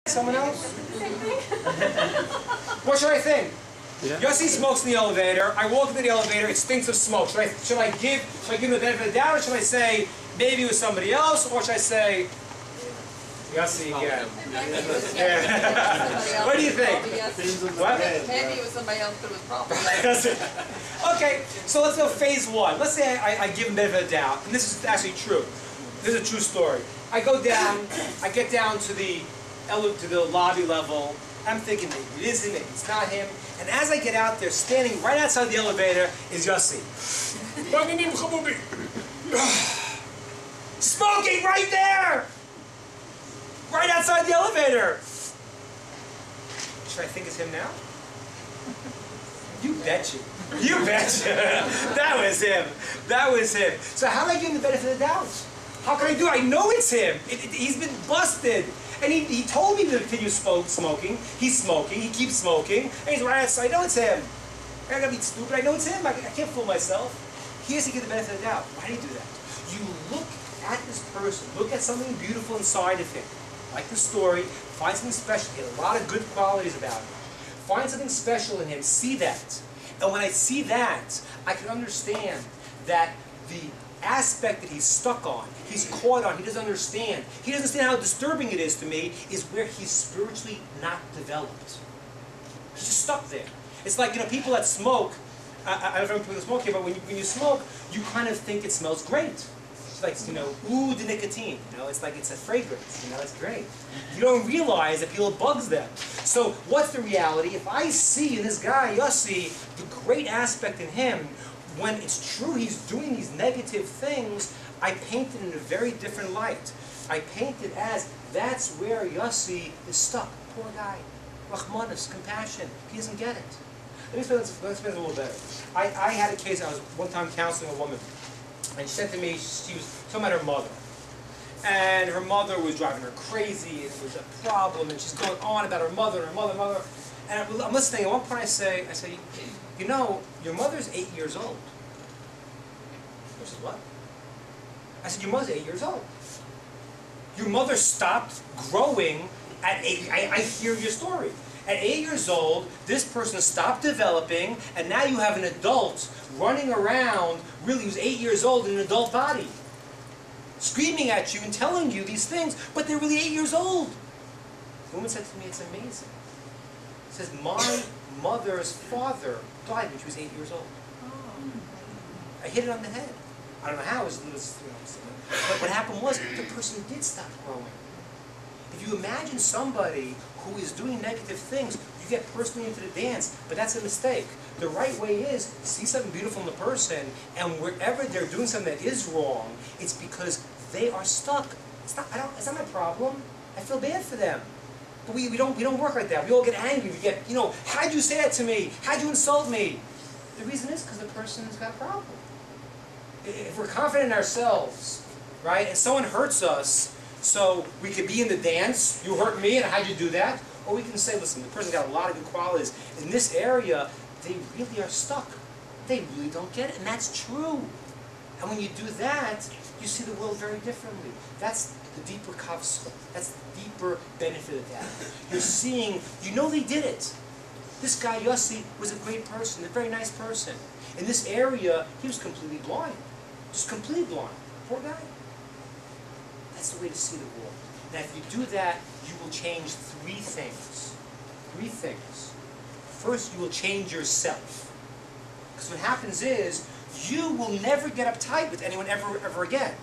Someone else? What should I think? Yeah. Yossi smokes in the elevator. I walk into the elevator. It stinks of smoke. Should I give him the benefit of the doubt, or should I say maybe it was somebody else, or should I say Yossi again? Yeah. What do you think? What? Maybe it was somebody else that was probably. Okay, so let's go phase one. Let's say I give him the benefit of the doubt, and this is actually true. This is a true story. I go down. I get down to the lobby level. I'm thinking maybe it is him, maybe it's not him. And as I get out there, standing right outside the elevator is Yossi. Smoking right there! Right outside the elevator! Should I think it's him now? You betcha. You betcha. That was him. That was him. So how do I give him the benefit of the doubt? How can I do it? I know it's him. He's been busted. And he told me to continue smoking. He's smoking. He keeps smoking. And he's right outside. I know it's him. I'm going to be stupid. I know it's him. I can't fool myself. He has to get the benefit of the doubt. Why do you do that? You look at this person. Look at something beautiful inside of him. Like the story. Find something special. Get a lot of good qualities about him. Find something special in him. See that. And when I see that, I can understand that the aspect that he's stuck on, he's caught on, he doesn't understand. He doesn't understand how disturbing it is to me, is where he's spiritually not developed. He's just stuck there. It's like, people that smoke, I don't know if people smoke here, but when you smoke, you kind of think it smells great. It's like, ooh, the nicotine. It's like it's a fragrance. It's great. You don't realize that people bugs them. So what's the reality? If I see in this guy, Yossi, the great aspect in him, when it's true he's doing these negative things, I paint it in a very different light. I paint it as that's where Yossi is stuck. Poor guy. Rachmanis, compassion. He doesn't get it. Let me explain this a little better. I had a case, I was one time counseling a woman, and she said to me, she was talking about her mother. And her mother was driving her crazy, and it was a problem, and she's going on about her mother, And I'm listening, at one point I say, your mother's 8 years old. She said, what? I said, your mother's 8 years old. Your mother stopped growing at 8. I hear your story. At 8 years old, this person stopped developing, and now you have an adult running around, really who's 8 years old in an adult body, screaming at you and telling you these things, but they're really 8 years old. The woman said to me, it's amazing. She says, my mother's father died when she was 8 years old. I hit it on the head. I don't know how, it was a little, but what happened was, the person did stop growing. If you imagine somebody who is doing negative things, you get personally into the dance, but that's a mistake. The right way is, see something beautiful in the person, and wherever they're doing something that is wrong, it's because they are stuck. It's not my problem. I feel bad for them. But we don't work like that. We all get angry. We get, how'd you say that to me? How'd you insult me? The reason is because the person's got a problem. If we're confident in ourselves, right, and someone hurts us, so we could be in the dance, you hurt me, and how'd you do that? Or we can say, listen, the person's got a lot of good qualities. In this area, they really are stuck. They really don't get it, and that's true. And when you do that, you see the world very differently. That's the deeper kavsa. That's the deeper benefit of that. You're seeing, they did it. This guy, Yossi, was a great person, a very nice person. In this area, he was completely blind. Just completely blind. Poor guy. That's the way to see the world. Now, if you do that, you will change 3 things. 3 things. First, you will change yourself. Because what happens is, you will never get uptight with anyone ever again.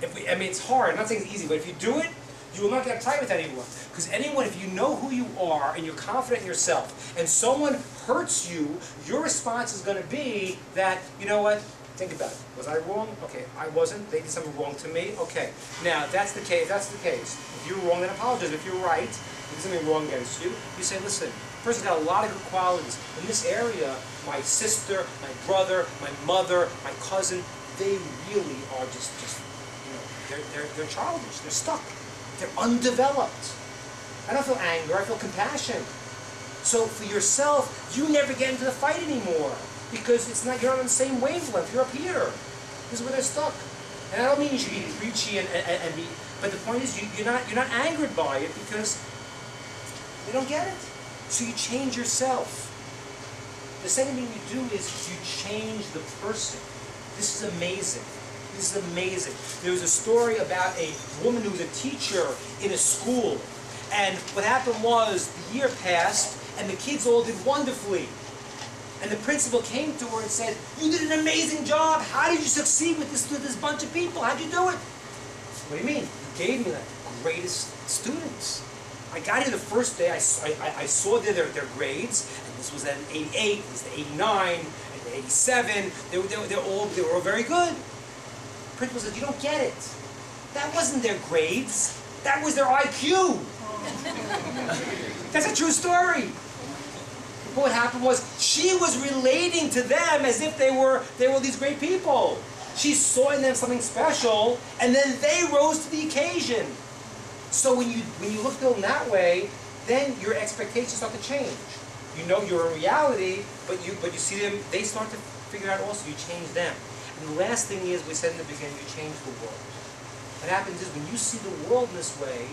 It's hard. I'm not saying it's easy, but if you do it, you will not get uptight with anyone. Because anyone, if you know who you are and you're confident in yourself, and someone hurts you, your response is going to be that, you know what? Think about it. Was I wrong? Okay, I wasn't. They did something wrong to me. Okay. Now, that's the case. If you're wrong, then apologize. If you're right, if there's something wrong against you, you say, listen, the person's got a lot of good qualities. In this area, my sister, my brother, my mother, my cousin, they really are just they're childish. They're stuck. They're undeveloped. I don't feel anger. I feel compassion. So for yourself, you never get into the fight anymore. Because you're not on the same wavelength. You're up here. This is where they're stuck. And I don't mean you should be preachy and be, but the point is you're not angered by it because They don't get it. So you change yourself. The second thing you do is you change the person. This is amazing. This is amazing. There was a story about a woman who was a teacher in a school. And what happened was, the year passed, and the kids all did wonderfully. And the principal came to her and said, "You did an amazing job. How did you succeed with this bunch of people? How'd you do it?" "What do you mean? You gave me the greatest students. I got here the first day. I saw their grades, and this was an 88, this was an 89, and an 87. They were all very good." The principal said, "You don't get it. That wasn't their grades. That was their IQ." That's a true story. But what happened was, she was relating to them as if they were these great people. She saw in them something special, and then they rose to the occasion. So when you look at them that way, then your expectations start to change. You know you're a reality, but you see them, they start to figure out also, you change them. And the last thing is, we said in the beginning, you change the world. What happens is, when you see the world in this way,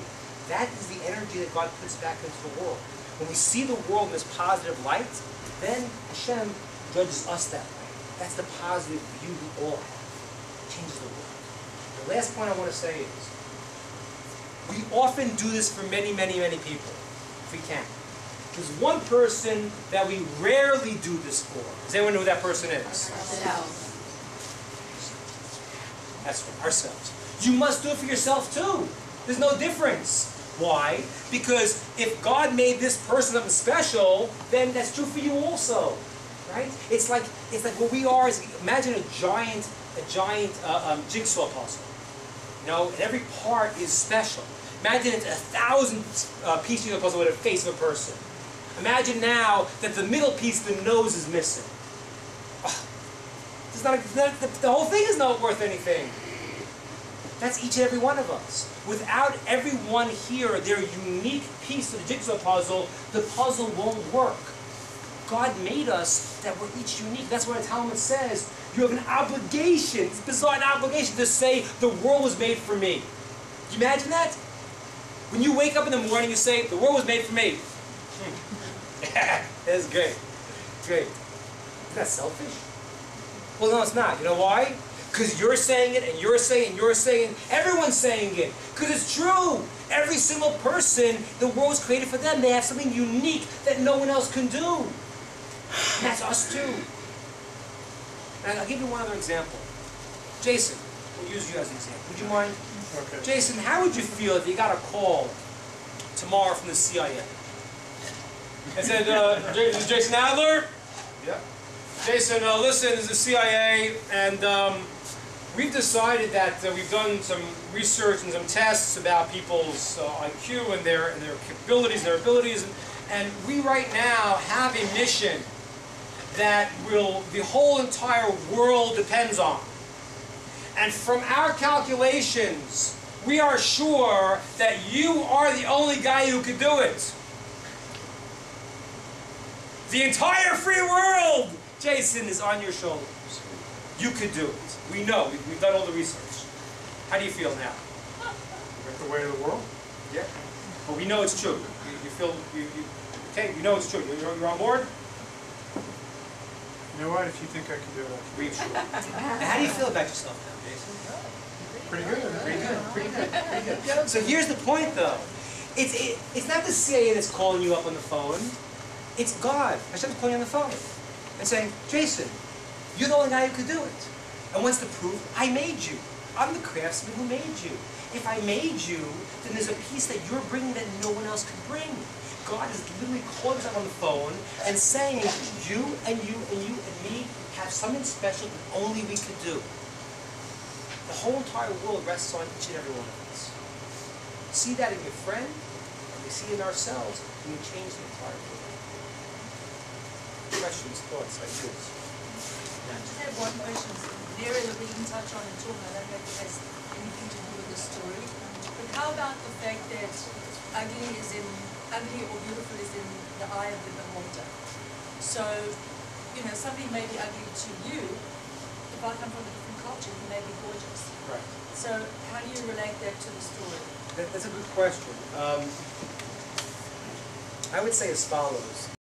that is the energy that God puts back into the world. When we see the world in this positive light, then Hashem judges us that way. That's the positive view we all have. It changes the world. The last point I want to say is, we often do this for many, many, many people, if we can. There's one person that we rarely do this for. Does anyone know who that person is? That's right, ourselves. You must do it for yourself too. There's no difference. Why? Because if God made this person something special, then that's true for you also, right? It's like what we are is, imagine a giant jigsaw puzzle. You know, and every part is special. Imagine it's 1,000 pieces of the puzzle with a face of a person. Imagine now that the middle piece, the nose, is missing. The whole thing is not worth anything. That's each and every one of us. Without everyone here, their unique piece of the jigsaw puzzle, the puzzle won't work. God made us that we're each unique. That's why the Talmud says, you have an obligation, it's bizarre, an obligation to say, the world was made for me. Can you imagine that? When you wake up in the morning, you say, the world was made for me. That's great. Great. Isn't that selfish? Well, no, it's not. You know why? Because you're saying it, and you're saying it, and you're saying it. Everyone's saying it. Because it's true. Every single person, the world was created for them. They have something unique that no one else can do. And that's us too. And I'll give you one other example. Jason, we'll use you as an example. Would you mind? Okay. Jason, how would you feel if you got a call tomorrow from the CIA? I said, Jason Adler? Yeah. Jason, listen, this is the CIA, and we've decided that we've done some research and some tests about people's IQ and their capabilities, their abilities, and we right now have a mission that the whole entire world depends on. And from our calculations, we are sure that you are the only guy who could do it. The entire free world, Jason, is on your shoulders. You could do it. We know. We've done all the research. How do you feel now? With the way of the world? Yeah. But we know it's true. You feel, okay, you know it's true. You're on board? You know what? If you think I can do it, I can. Read true. And how do you feel about yourself now, Jason? Pretty good. Pretty good. Pretty good. Pretty good. So here's the point, though. It's not the CIA that's calling you up on the phone. It's God. Hashem's calling you on the phone and saying, Jason, you're the only guy who could do it. And what's the proof? I made you. I'm the craftsman who made you. If I made you, then there's a piece that you're bringing that no one else can bring. God is literally calling us up on the phone and saying, you and you and you and me have something special that only we could do. The whole entire world rests on each and every one of us. See that in your friend, and we see it in ourselves, and we change the entire world. Questions, thoughts, ideas? I just have one question. An area that we can touch on and talk about. I don't know if it has anything to do with the story. But how about the fact that ugly or beautiful is in the eye of the beholder? So, you know, somebody may be ugly to you. If I come from a different culture, he may be gorgeous. Right. So how do you relate that to the story? That's a good question. I would say as follows.